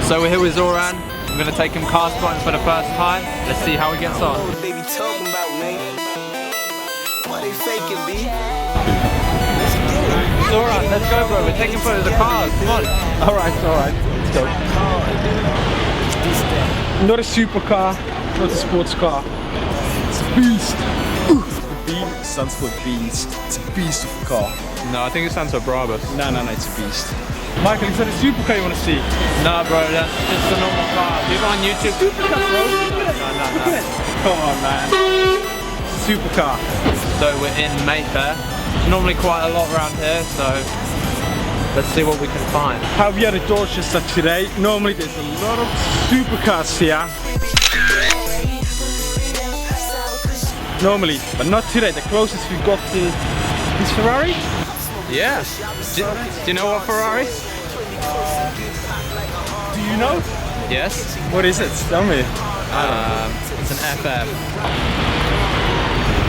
So we're here with Zoran. I'm going to take him car spotting for the first time. Let's see how he gets on. They be talking about me. Why they faking, B? Zoran, let's go, bro. We're taking photos of cars. Come on. Alright. Let's go. Not a supercar, not a sports car. It's a beast. B stands for beast. It's a beast of a car. No, I think it stands for Brabus. No, it's a beast. Michael, is that a supercar you want to see? No, bro, that's just a normal car. People on YouTube. Supercar, bro. No. Come on, man. Supercar. So we're in Mayfair. There's normally quite a lot around here, so let's see what we can find. How we are at Dorchester today. Normally there's a lot of supercars here. Normally, but not today. The closest we got to is Ferrari. Yeah. Do you know what Ferrari? Do you know? Yes. What is it? Tell me. It's an FF.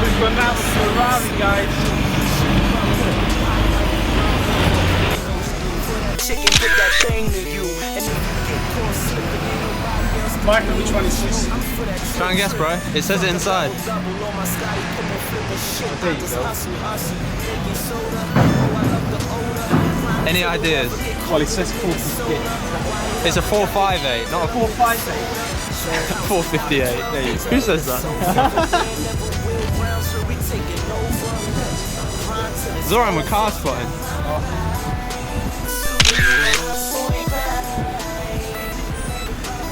We've got now Ferrari, guys. Michael, which one is this? Try and guess, bro. It says it inside. There you go. Any ideas? Well, it says 458. It's a 458, not a 458. 458. There you go. Who says that? Zoran with car spotting.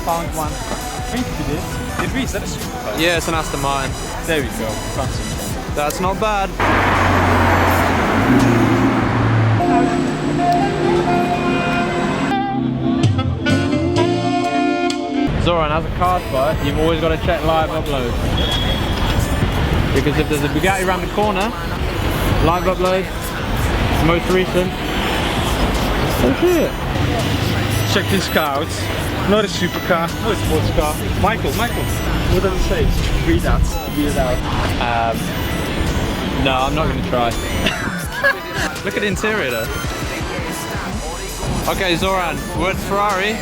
Found one. I think we did. Did we? Is that a supercar? Yeah, it's an Aston Martin. There we go. Found something. That's not bad. Zoran, as a car spotter, you've always got to check live upload. Because if there's a Bugatti around the corner, live upload, it's the most recent. Oh shit. Check this car out. Not a supercar, not a sports car. Michael, what does it say? Read out. No, I'm not going to try. Look at the interior though. Okay, Zoran, we're at Ferrari.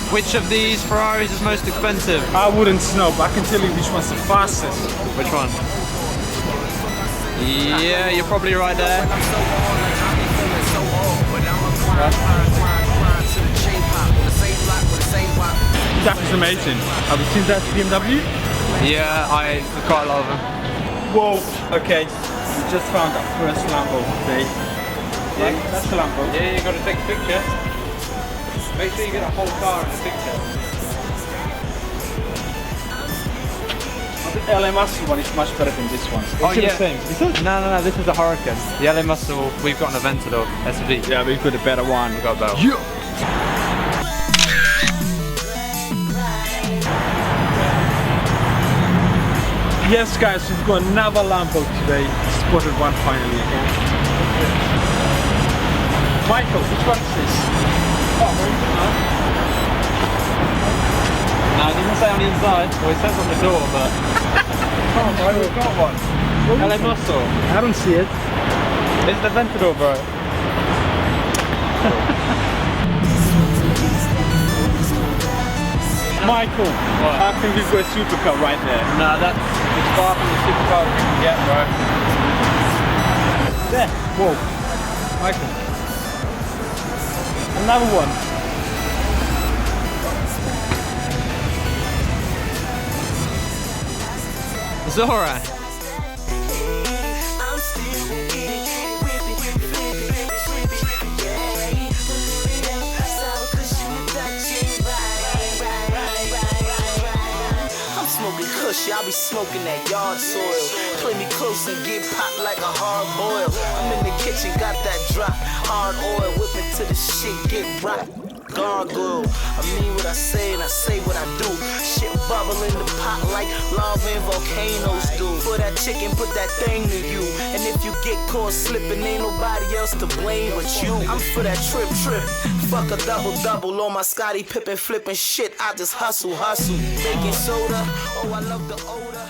Which of these Ferraris is most expensive? I wouldn't know, but I can tell you which one's the fastest. Which one? Yeah, you're probably right there. That was amazing. Have you seen that BMW? Yeah, I quite a lot of them. Whoa, okay. We just found our first Lambo today. Yeah, that's the Lambo. Yeah, you got to take a picture. Make sure you get a whole car in the picture. The LA Muscle one is much better than this one. Oh yeah. The same. Is it? No, this is a Hurricane. The LA Muscle, we've got an Aventador SV. Yeah, we've got a better one. We've got a better one. Yeah. Yes guys, we've got another Lambo today. Spotted one finally again. Michael, which one is this? Oh, very good, man. No, it doesn't say on the inside. Well, it says on the door, but... Come on, bro, we've got one. LA Muscle. I don't see it. It's the Aventador, bro. Michael, I think we've got a supercar right there. No, that's as far from the supercar we can get, bro. There. Whoa. Michael. Another one. Zoran. I'll be smoking that yard soil. Play me close and get popped like a hard boil. I'm in the kitchen, got that drop. Hard oil, whipping to the shit, get rock. Gargoyle, I mean what I say and I say what I do. Shit bubble in the pot like lava and volcanoes do. For that chicken, put that thing to you. And if you get caught slipping, ain't nobody else to blame but you. I'm for that trip. Fuck a double on my Scottie Pippen flipping shit. I just hustle. Baking soda, oh I love the odor.